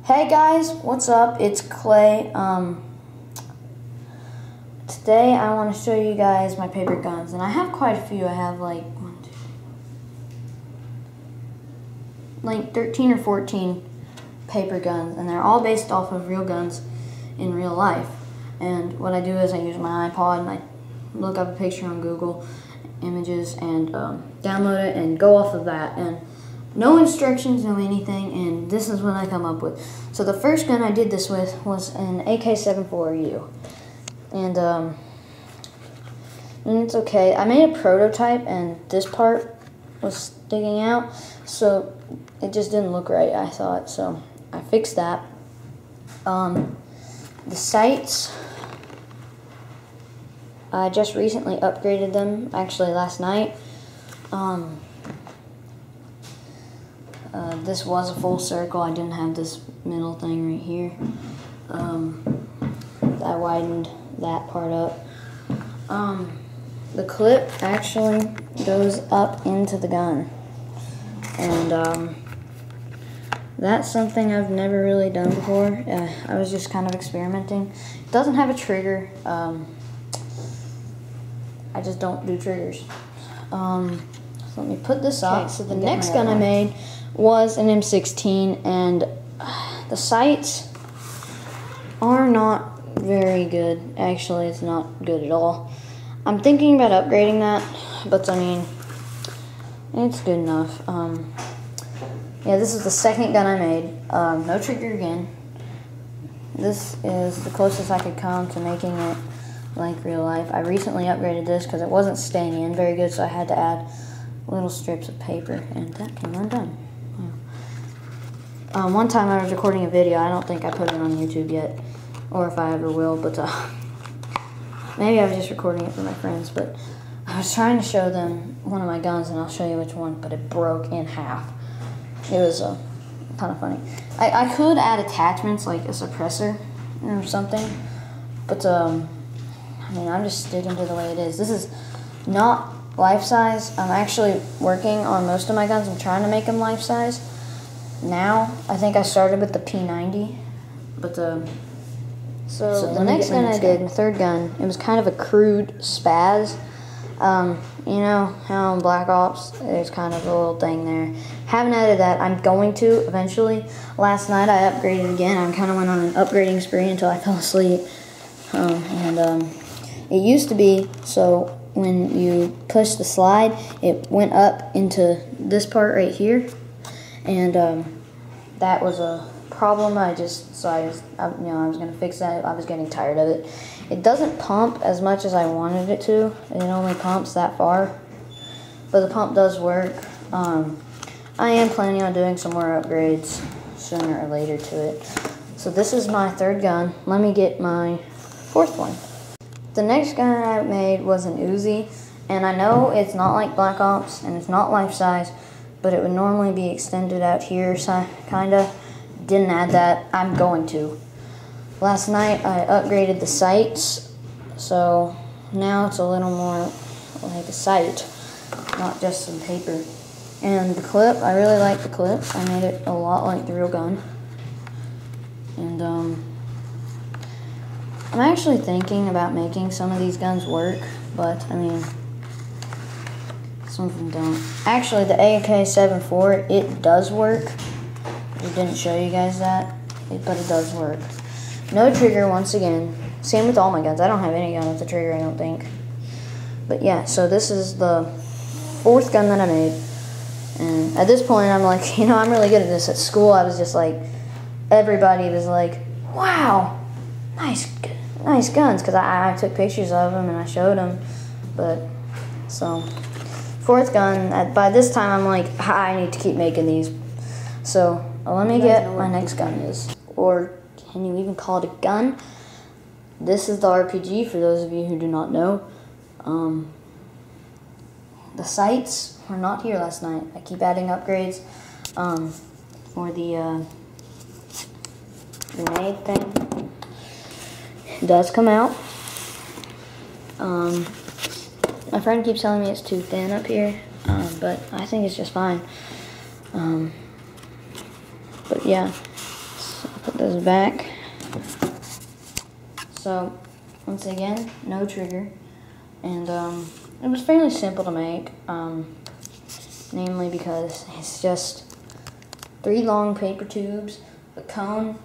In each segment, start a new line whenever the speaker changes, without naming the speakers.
Hey guys, what's up? It's Clay. Today I want to show you guys my paper guns, and I have quite a few. I have like 13 or 14 paper guns, and they're all based off of real guns in real life. And what I do is I use my iPod and I look up a picture on Google Images and download it and go off of that. And no instructions, no anything, and this is what I come up with. So the first gun I did this with was an AK-74U. And it's okay. I made a prototype and this part was sticking out, so it just didn't look right, I thought. So I fixed that. The sights, I just recently upgraded them, actually last night. This was a full circle. I didn't have this middle thing right here. I widened that part up. The clip actually goes up into the gun. And that's something I've never really done before. I was just kind of experimenting. It doesn't have a trigger. I just don't do triggers. So let me put this up. So the next gun I made was an M16, and the sights are not very good. Actually, it's not good at all. I'm thinking about upgrading that, but I mean, it's good enough. Yeah, this is the second gun I made. No trigger again. This is the closest I could come to making it like real life. I recently upgraded this because it wasn't staying in very good, so I had to add little strips of paper, and that came undone. One time I was recording a video. I don't think I put it on YouTube yet, or if I ever will, but maybe I was just recording it for my friends. But I was trying to show them one of my guns, and I'll show you which one, but it broke in half. It was kind of funny. I could add attachments like a suppressor or something, but I mean, I'm just sticking to the way it is. This is not life-size. I'm actually working on most of my guns. I'm trying to make them life-size. Now, I think I started with the P90, but so the next gun I did, my third gun, it was kind of a crude spaz. You know how in Black Ops, there's kind of a little thing there. Haven't added that. I'm going to eventually. Last night I upgraded again. I kind of went on an upgrading spree until I fell asleep. It used to be so when you push the slide, it went up into this part right here. And that was a problem. I was going to fix that. I was getting tired of it. It doesn't pump as much as I wanted it to. It only pumps that far, but the pump does work. I am planning on doing some more upgrades sooner or later to it. So this is my third gun. Let me get my fourth one. The next gun I made was an Uzi, and I know it's not like Black Ops and it's not life-size, but it would normally be extended out here, so kinda. Didn't add that. I'm going to. Last night I upgraded the sights, so now it's a little more like a sight, not just some paper. And the clip, I really like the clip. I made it a lot like the real gun. And I'm actually thinking about making some of these guns work, but I mean, some of them don't. Actually, the AK-74, it does work. I didn't show you guys that, but it does work. No trigger, once again. Same with all my guns. I don't have any gun with a trigger, I don't think. But yeah, so this is the fourth gun that I made. And at this point, I'm like, you know, I'm really good at this. At school, I was just like, everybody was like, wow, nice guns, because I took pictures of them and I showed them. But, so, fourth gun, by this time I'm like, I need to keep making these. So, let me get my next gun is. Or, can you even call it a gun? This is the RPG, for those of you who do not know. The sights were not here last night. I keep adding upgrades for the grenade thing. It does come out. My friend keeps telling me it's too thin up here, but I think it's just fine. But yeah, this back. So, once again, no trigger. And it was fairly simple to make, namely because it's just 3 long paper tubes, a cone,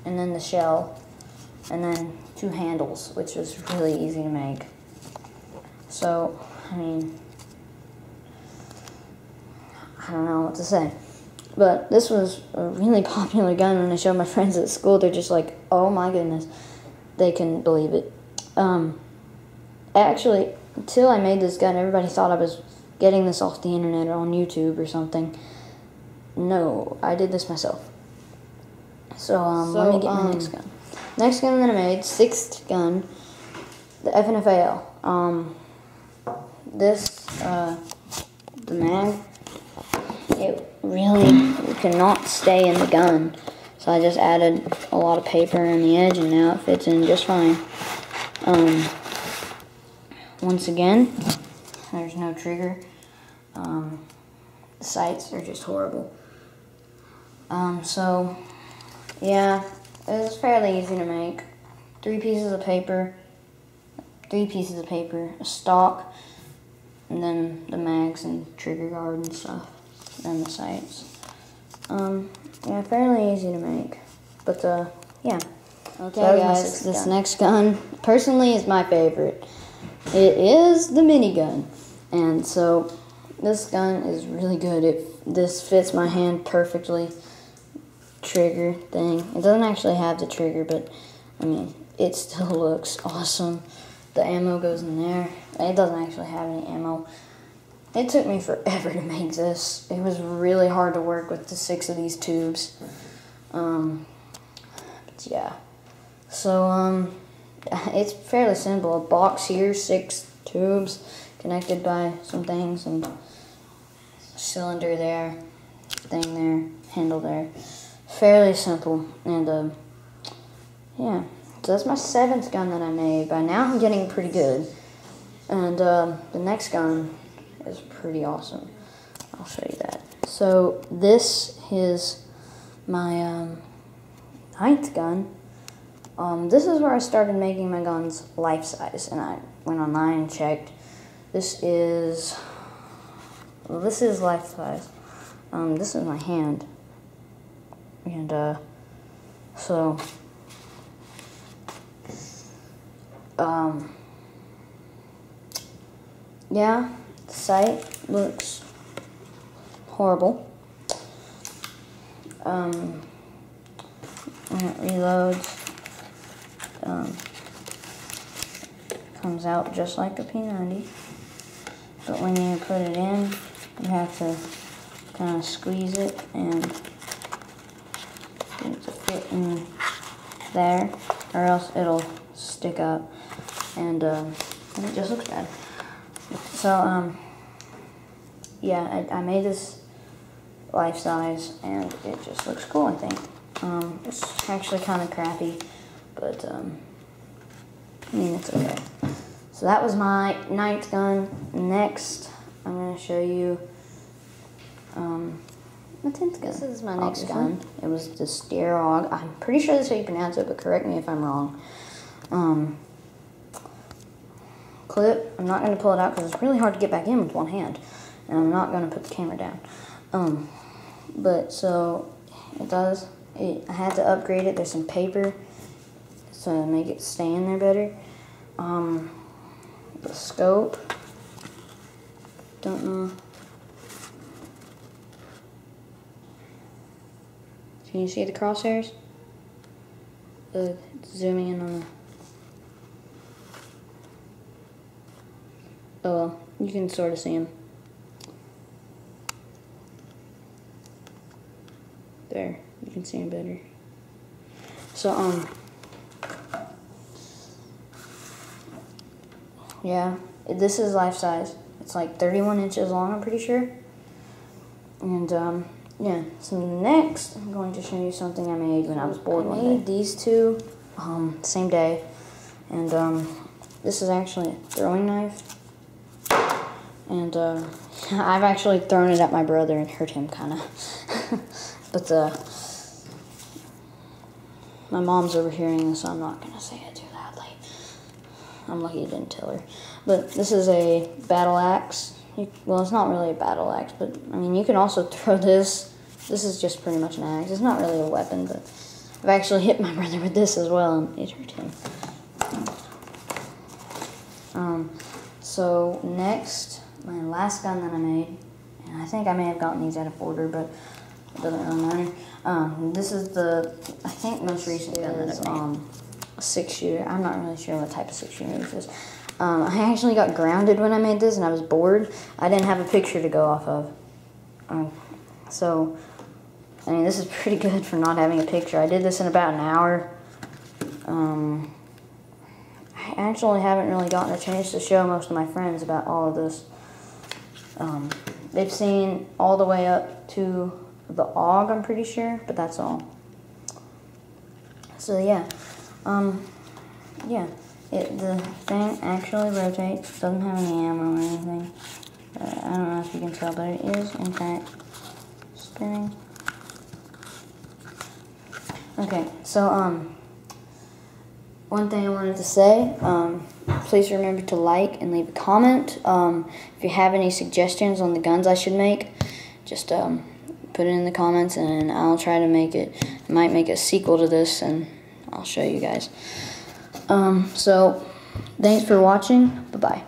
and then the shell, and then 2 handles, which was really easy to make. So, I mean, I don't know what to say. But this was a really popular gun. When I showed my friends at school, they're just like, oh my goodness. They couldn't believe it. Actually, until I made this gun, everybody thought I was getting this off the internet or on YouTube or something. No, I did this myself. So, let me get my next gun. Next gun that I made, 6th gun, the FNFAL. This, the mag, it really cannot stay in the gun. So I just added a lot of paper on the edge and now it fits in just fine. Once again, there's no trigger. The sights are just horrible. So, yeah, it was fairly easy to make. 3 pieces of paper, a stock, and then the mags and trigger guard and stuff, and the sights. Yeah, fairly easy to make, but yeah. Okay, so guys, this next gun personally is my favorite. It is the minigun, and so this gun is really good. This fits my hand perfectly. Trigger thing. It doesn't actually have the trigger, but I mean, it still looks awesome. The ammo goes in there. It doesn't actually have any ammo. It took me forever to make this. It was really hard to work with the 6 of these tubes. But yeah. So, it's fairly simple. A box here, 6 tubes connected by some things, and cylinder there, thing there, handle there. Fairly simple. And, yeah. So that's my 7th gun that I made. By now I'm getting pretty good. And, the next gun is pretty awesome. I'll show you that. So this is my 9th gun. This is where I started making my guns life size, and I went online and checked. This is life size. This is my hand, and so yeah. The sight looks horrible. When it reloads, comes out just like a P90. But when you put it in, you have to kind of squeeze it and get it to fit in there, or else it'll stick up, and it just looks bad. So, yeah, I made this life size, and it just looks cool, I think. It's actually kind of crappy, but, I mean, it's okay. So that was my 9th gun. Next, I'm going to show you, my 10th gun. This is my next gun. It was the Sterog. I'm pretty sure that's how you pronounce it, but correct me if I'm wrong. Clip. I'm not going to pull it out because it's really hard to get back in with one hand, and I'm not going to put the camera down. But so it does. I had to upgrade it. There's some paper to make it stay in there better. The scope. Don't know. Can you see the crosshairs? Zooming in on the. Oh well, you can sort of see them. There, you can see them better. So, yeah, this is life size. It's like 31 inches long, I'm pretty sure. And, yeah, so next, I'm going to show you something I made when I was bored one day. I made these two, same day. And, this is actually a throwing knife. And, I've actually thrown it at my brother and hurt him, kind of. But, My mom's overhearing this, so I'm not going to say it too loudly. I'm lucky I didn't tell her. But this is a battle axe. Well, it's not really a battle axe, but I mean, you can also throw this. This is just pretty much an axe. It's not really a weapon, but I've actually hit my brother with this as well, and it hurt him. So next, my last gun that I made, and I think I may have gotten these out of order, but it doesn't really matter. This is the, I think, most recent gun that I've made. A 6-shooter. I'm not really sure what type of 6-shooter this is. I actually got grounded when I made this, and I was bored. I didn't have a picture to go off of. So, I mean, this is pretty good for not having a picture. I did this in about an hour. I actually haven't really gotten a chance to show most of my friends about all of this. They've seen all the way up to the AUG, I'm pretty sure, but that's all. So yeah, the thing actually rotates. Doesn't have any ammo or anything. I don't know if you can tell, but it is in fact spinning. Okay, so one thing I wanted to say, please remember to like and leave a comment. If you have any suggestions on the guns I should make, just put it in the comments and I'll try to make it. I might make a sequel to this and I'll show you guys. So thanks for watching. Bye-bye.